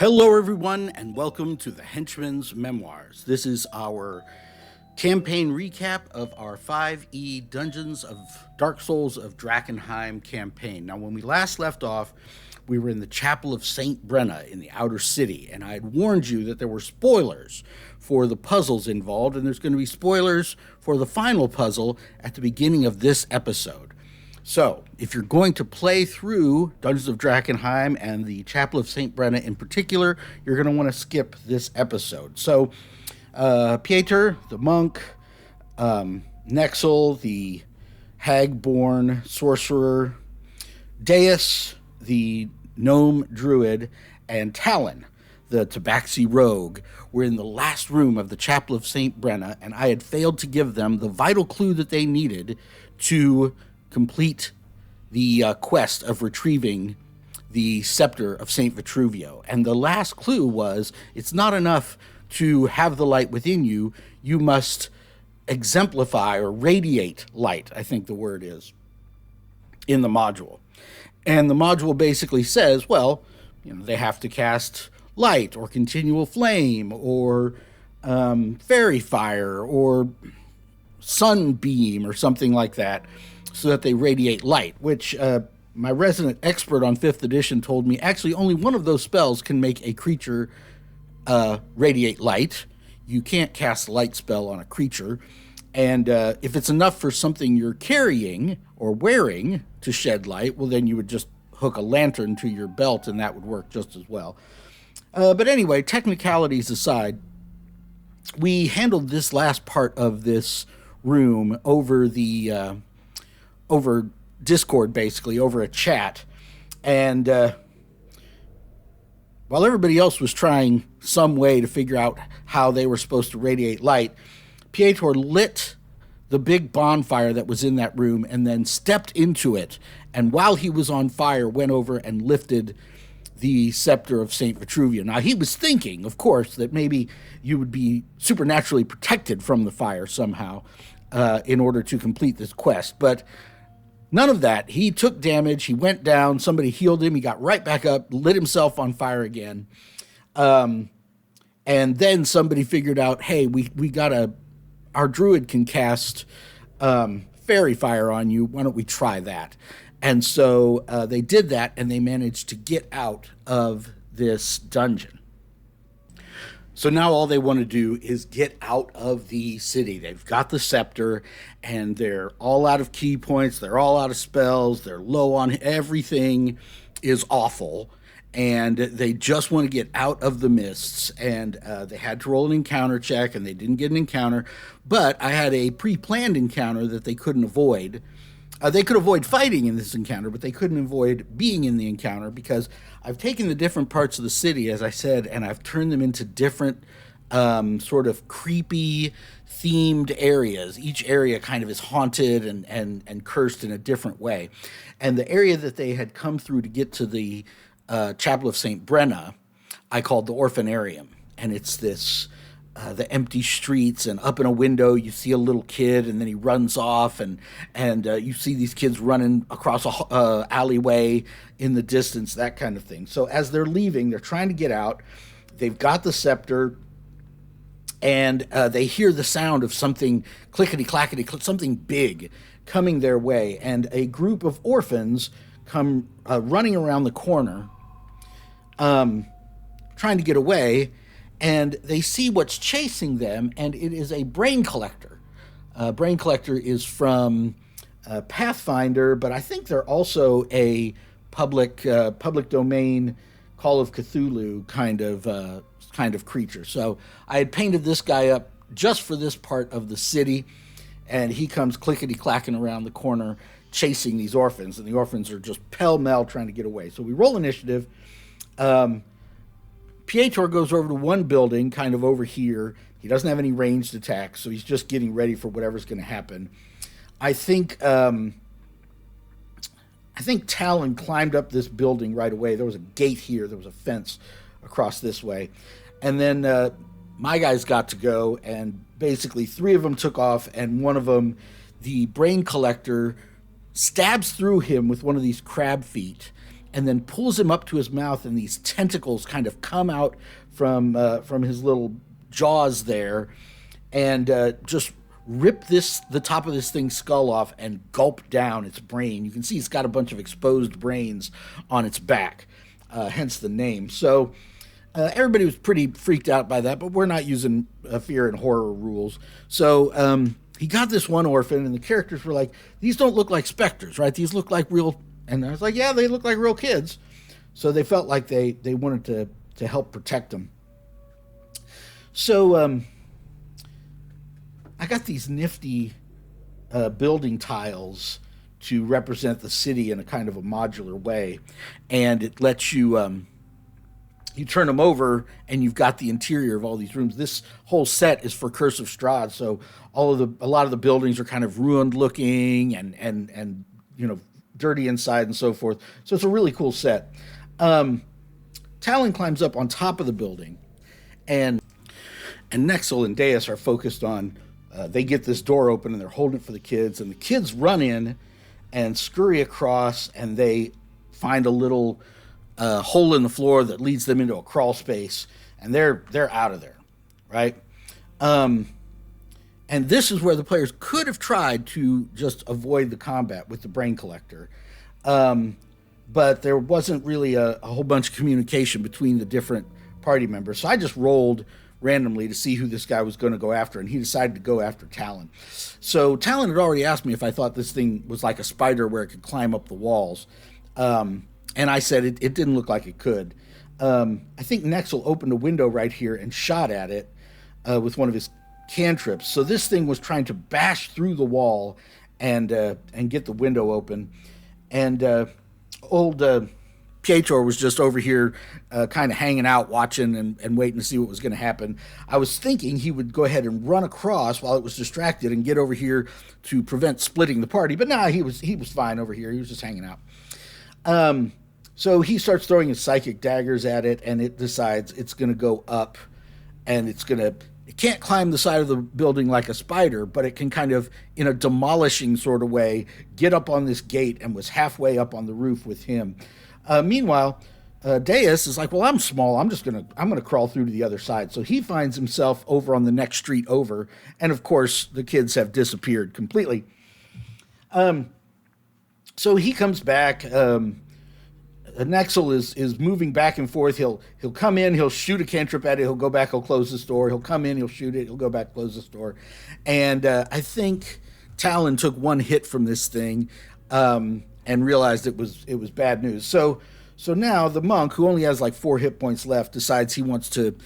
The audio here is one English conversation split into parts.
Hello, everyone, and welcome to the Henchman's Memoirs. This is our campaign recap of our 5e Dungeons of Souls of Drakkenheim campaign. Now, when we last left off, we were in the Chapel of Saint Brenna in the outer city, and I had warned you that there were spoilers for the puzzles involved, and there's going to be spoilers for the final puzzle at the beginning of this episode. So, if you're going to play through Dungeons of Drakkenheim and the Chapel of Saint Brenna in particular, you're going to want to skip this episode. So, Pieter, the monk, Nexel, the hag-born sorcerer, Deus, the gnome druid, and Talon, the tabaxi rogue, were in the last room of the Chapel of Saint Brenna, and I had failed to give them the vital clue that they needed to complete the quest of retrieving the Scepter of Saint Vitruvio. And the last clue was, it's not enough to have the light within you, you must exemplify or radiate light, I think the word is, in the module. And the module basically says, well, they have to cast light or continual flame or fairy fire or sunbeam or something like that, so that they radiate light, which my resident expert on 5th edition told me actually only one of those spells can make a creature radiate light. You can't cast a light spell on a creature. And if it's enough for something you're carrying or wearing to shed light, well, then you would just hook a lantern to your belt and that would work just as well. But anyway, technicalities aside, we handled this last part of this room over the over Discord, basically, over a chat. And while everybody else was trying some way to figure out how they were supposed to radiate light, Pieter lit the big bonfire that was in that room and then stepped into it. And while he was on fire, went over and lifted the Scepter of Saint Vitruvio. Now, he was thinking, of course, that maybe you would be supernaturally protected from the fire somehow in order to complete this quest. But none of that. He took damage. He went down. Somebody healed him. He got right back up, lit himself on fire again. And then somebody figured out, hey, our druid can cast fairy fire on you. Why don't we try that? And so they did that, and they managed to get out of this dungeon. So now all they want to do is get out of the city. They've got the scepter, and they're all out of key points. They're all out of spells. They're low on everything is awful, and they just want to get out of the mists. And they had to roll an encounter check, and they didn't get an encounter. But I had a pre-planned encounter that they couldn't avoid. They could avoid fighting in this encounter, but they couldn't avoid being in the encounter because I've taken the different parts of the city, as I said, and I've turned them into different sort of creepy themed areas. Each area kind of is haunted and cursed in a different way. And the area that they had come through to get to the Chapel of Saint Brenna, I called the Orphanarium. And it's this the empty streets, and up in a window you see a little kid, and then he runs off, and you see these kids running across a alleyway in the distance, that kind of thing. So as they're leaving, they're trying to get out. They've got the scepter, and they hear the sound of something clickety-clackety, something big coming their way, and a group of orphans come running around the corner, trying to get away. And they see what's chasing them, and it is a brain collector. Brain collector is from Pathfinder, but I think they're also a public domain Call of Cthulhu kind of creature. So I had painted this guy up just for this part of the city, and he comes clickety-clacking around the corner chasing these orphans, and the orphans are just pell-mell trying to get away. So we roll initiative. Pieter goes over to one building, kind of over here. He doesn't have any ranged attacks, so he's just getting ready for whatever's going to happen. I think Talon climbed up this building right away. There was a gate here. There was a fence across this way. And then my guys got to go, and basically 3 of them took off, and one of them, the brain collector, stabs through him with one of these crab feet and then pulls him up to his mouth, and these tentacles kind of come out from his little jaws there, and just rip the top of this thing's skull off and gulp down its brain. You can see it's got a bunch of exposed brains on its back, hence the name. So everybody was pretty freaked out by that, but we're not using fear and horror rules. So he got this one orphan, and the characters were like, these don't look like specters, right? These look like real. And I was like, yeah, they look like real kids. So they felt like they wanted to help protect them. So I got these nifty building tiles to represent the city in a kind of a modular way. And it lets you, you turn them over and you've got the interior of all these rooms. This whole set is for Curse of Strahd. So a lot of the buildings are kind of ruined looking and you know, dirty inside and so forth. So it's a really cool set. Talon climbs up on top of the building, and Nexel and Deus are focused on, they get this door open and they're holding it for the kids, and the kids run in and scurry across, and they find a little hole in the floor that leads them into a crawl space, and they're out of there, right? And this is where the players could have tried to just avoid the combat with the brain collector. But there wasn't really a whole bunch of communication between the different party members. So I just rolled randomly to see who this guy was going to go after, and he decided to go after Talon. So Talon had already asked me if I thought this thing was like a spider where it could climb up the walls. And I said it didn't look like it could. I think Nexel opened a window right here and shot at it with one of his cantrips. So this thing was trying to bash through the wall and get the window open. And old Pietro was just over here kind of hanging out, watching and waiting to see what was going to happen. I was thinking he would go ahead and run across while it was distracted and get over here to prevent splitting the party. But nah, he was fine over here. He was just hanging out. So he starts throwing his psychic daggers at it, and it decides it's going to go up, and it can't climb the side of the building like a spider, but it can kind of, in a demolishing sort of way, get up on this gate, and was halfway up on the roof with him. Meanwhile, Deus is like, well, I'm small. I'm gonna crawl through to the other side. So he finds himself over on the next street over, and of course the kids have disappeared completely. So he comes back. Nexel is moving back and forth. He'll come in, he'll shoot a cantrip at it, he'll go back, he'll close this door. He'll come in, he'll shoot it, he'll go back, close this door. And I think Talon took one hit from this thing and realized it was bad news. So now the monk, who only has like 4 hit points left, decides he wants to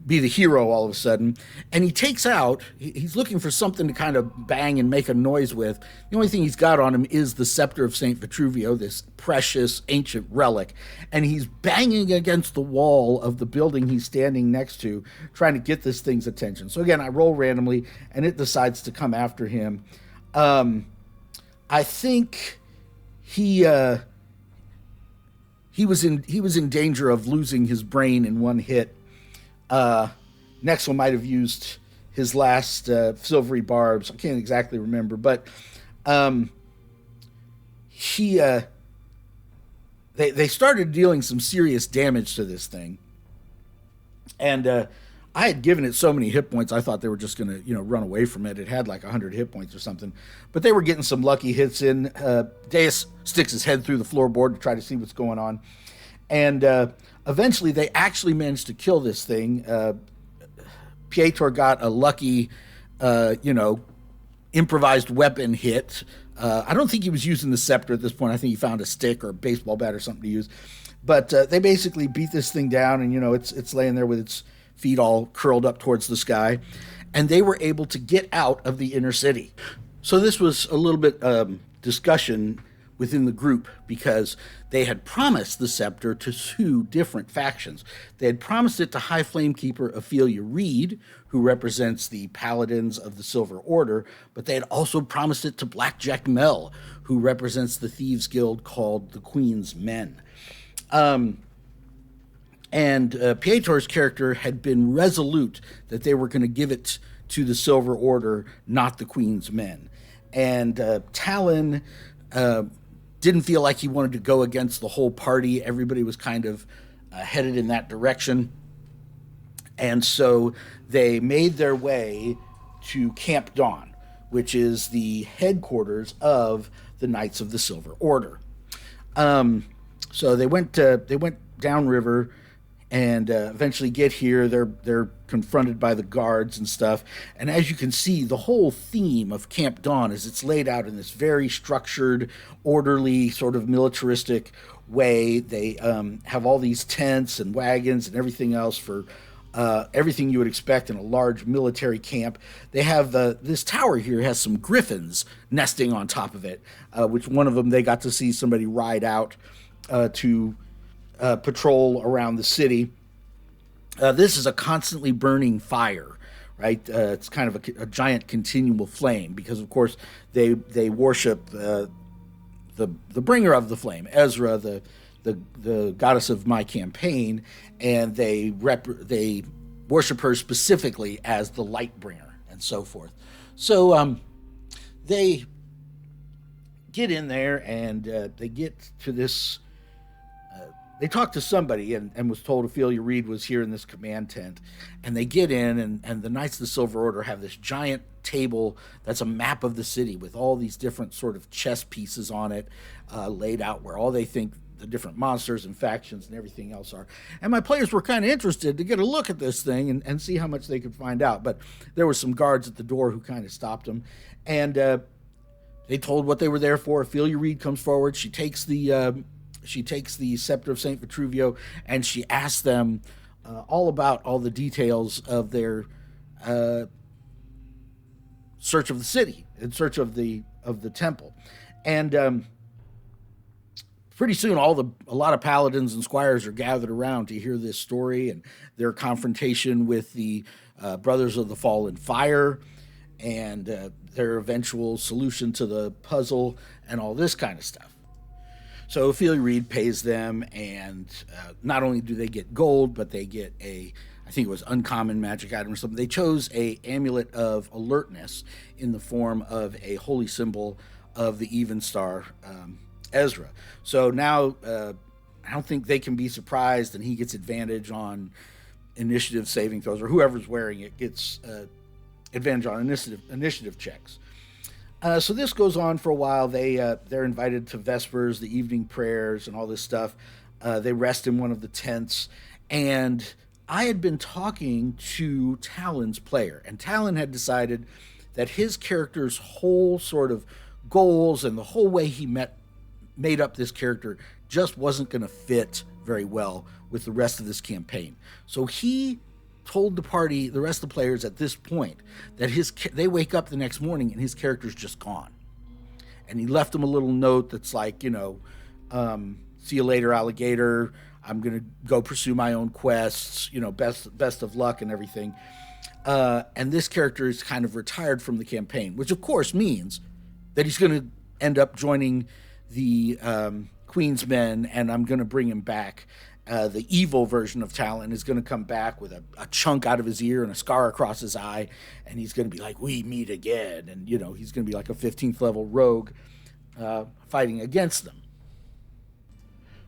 be the hero all of a sudden, and he takes out, he's looking for something to kind of bang and make a noise with. The only thing he's got on him is the Scepter of Saint Vitruvio, this precious ancient relic, and he's banging against the wall of the building he's standing next to, trying to get this thing's attention. So again, I roll randomly, and it decides to come after him. I think he was in danger of losing his brain in one hit. Nexel might have used his last silvery barbs. I can't exactly remember, but they started dealing some serious damage to this thing, and I had given it so many hit points, I thought they were just going to run away from it. It had like 100 hit points or something, but they were getting some lucky hits in. Deus sticks his head through the floorboard to try to see what's going on, and eventually, they actually managed to kill this thing. Pietro got a lucky, improvised weapon hit. I don't think he was using the scepter at this point. I think he found a stick or a baseball bat or something to use. But they basically beat this thing down, and it's laying there with its feet all curled up towards the sky. And they were able to get out of the inner city. So this was a little bit discussion within the group, because they had promised the scepter to 2 different factions. They had promised it to High Flamekeeper Ophelia Reed, who represents the Paladins of the Silver Order, but they had also promised it to Blackjack Mel, who represents the Thieves Guild called the Queen's Men. And Pietro's character had been resolute that they were going to give it to the Silver Order, not the Queen's Men. And Talon didn't feel like he wanted to go against the whole party. Everybody was kind of headed in that direction. And so they made their way to Camp Dawn, which is the headquarters of the Knights of the Silver Order. So they went downriver and eventually get here. They're confronted by the guards and stuff. And as you can see, the whole theme of Camp Dawn is it's laid out in this very structured, orderly, sort of militaristic way. They have all these tents and wagons and everything else for everything you would expect in a large military camp. They have this tower here has some griffins nesting on top of it, which one of them they got to see somebody ride out to patrol around the city. This is a constantly burning fire, right? It's kind of a giant continual flame because, of course, they worship the bringer of the flame, Ezra, the goddess of my campaign, and they worship her specifically as the light bringer and so forth. So they get in there and they get to this. They talked to somebody and was told Ophelia Reed was here in this command tent. And they get in, and the Knights of the Silver Order have this giant table that's a map of the city with all these different sort of chess pieces on it, laid out where all they think the different monsters and factions and everything else are. And my players were kind of interested to get a look at this thing and see how much they could find out. But there were some guards at the door who kind of stopped them. And they told what they were there for. Ophelia Reed comes forward. She takes the Scepter of Saint Vitruvio, and she asks them all about all the details of their search of the city, in search of the temple. And pretty soon, a lot of paladins and squires are gathered around to hear this story and their confrontation with the Brothers of the Fallen Fire and their eventual solution to the puzzle and all this kind of stuff. So Ophelia Reed pays them, and not only do they get gold, but they get I think it was uncommon magic item or something. They chose a amulet of alertness in the form of a holy symbol of the even star, Ezra. So now I don't think they can be surprised, and he gets advantage on initiative saving throws, or whoever's wearing it gets advantage on initiative checks. So this goes on for a while. They're invited to Vespers, the evening prayers, and all this stuff. They rest in one of the tents. And I had been talking to Talon's player, and Talon had decided that his character's whole sort of goals and the whole way he made up this character just wasn't going to fit very well with the rest of this campaign. So he told the party, the rest of the players at this point, that they wake up the next morning and his character's just gone. And he left them a little note that's like, see you later, alligator. I'm going to go pursue my own quests, best of luck and everything. And this character is kind of retired from the campaign, which of course means that he's going to end up joining the Queen's Men, and I'm going to bring him back. The evil version of Talon is going to come back with a chunk out of his ear and a scar across his eye, and he's going to be like, we meet again. And, he's going to be like a 15th level rogue fighting against them.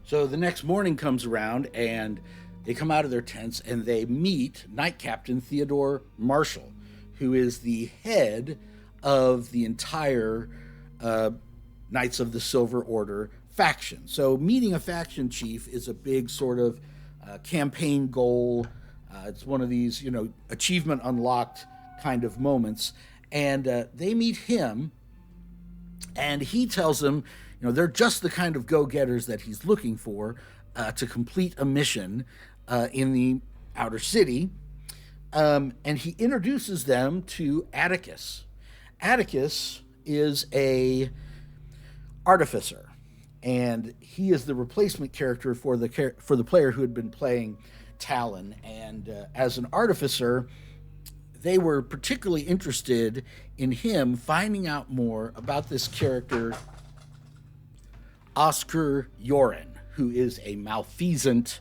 So the next morning comes around, and they come out of their tents, and they meet Knight Captain Theodore Marshall, who is the head of the entire Knights of the Silver Order faction. So meeting a faction chief is a big sort of campaign goal. It's one of these, achievement unlocked kind of moments. And they meet him, and he tells them, they're just the kind of go-getters that he's looking for to complete a mission in the outer city. And he introduces them to Atticus. Atticus is a artificer, and he is the replacement character for the player who had been playing Talon. And as an artificer, they were particularly interested in him finding out more about this character, Oscar Yoren, who is a malfeasant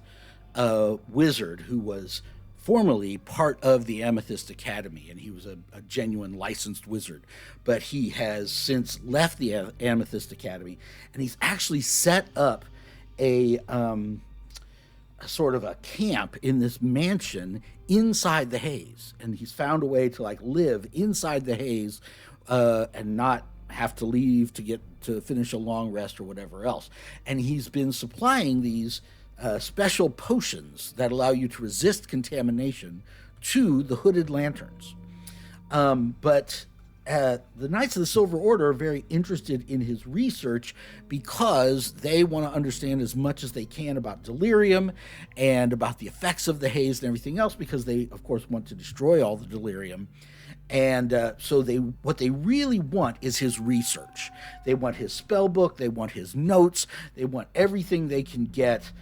wizard who was formerly part of the Amethyst Academy, and he was a genuine licensed wizard. But he has since left the Amethyst Academy, and he's actually set up a sort of a camp in this mansion inside the haze. And he's found a way to like live inside the haze and not have to leave to get to finish a long rest or whatever else. And he's been supplying these special potions that allow you to resist contamination to the hooded lanterns. But the Knights of the Silver Order are very interested in his research because they want to understand as much as they can about delirium and about the effects of the haze and everything else, because they, of course, want to destroy all the delirium. And so what they really want is his research. They want his spell book. They want his notes. They want everything they can get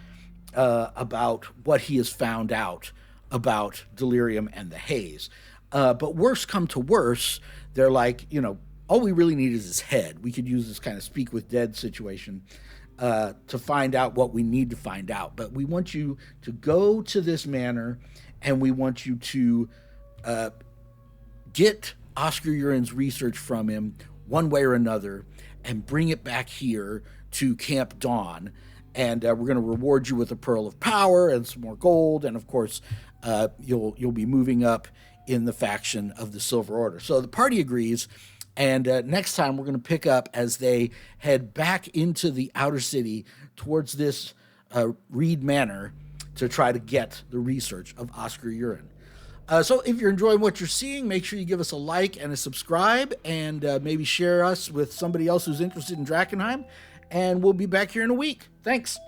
about what he has found out about delirium and the haze. But worse come to worse, they're like, all we really need is his head. We could use this kind of speak with dead situation to find out what we need to find out. But we want you to go to this manor, and we want you to get Oscar Urin's research from him one way or another and bring it back here to Camp Dawn. And we're going to reward you with a Pearl of Power and some more gold. And, of course, you'll be moving up in the faction of the Silver Order. So the party agrees, and next time we're going to pick up as they head back into the outer city towards this Reed Manor to try to get the research of Oscar Urin. So if you're enjoying what you're seeing, make sure you give us a like and a subscribe, and maybe share us with somebody else who's interested in Drakkenheim, and we'll be back here in a week. Thanks.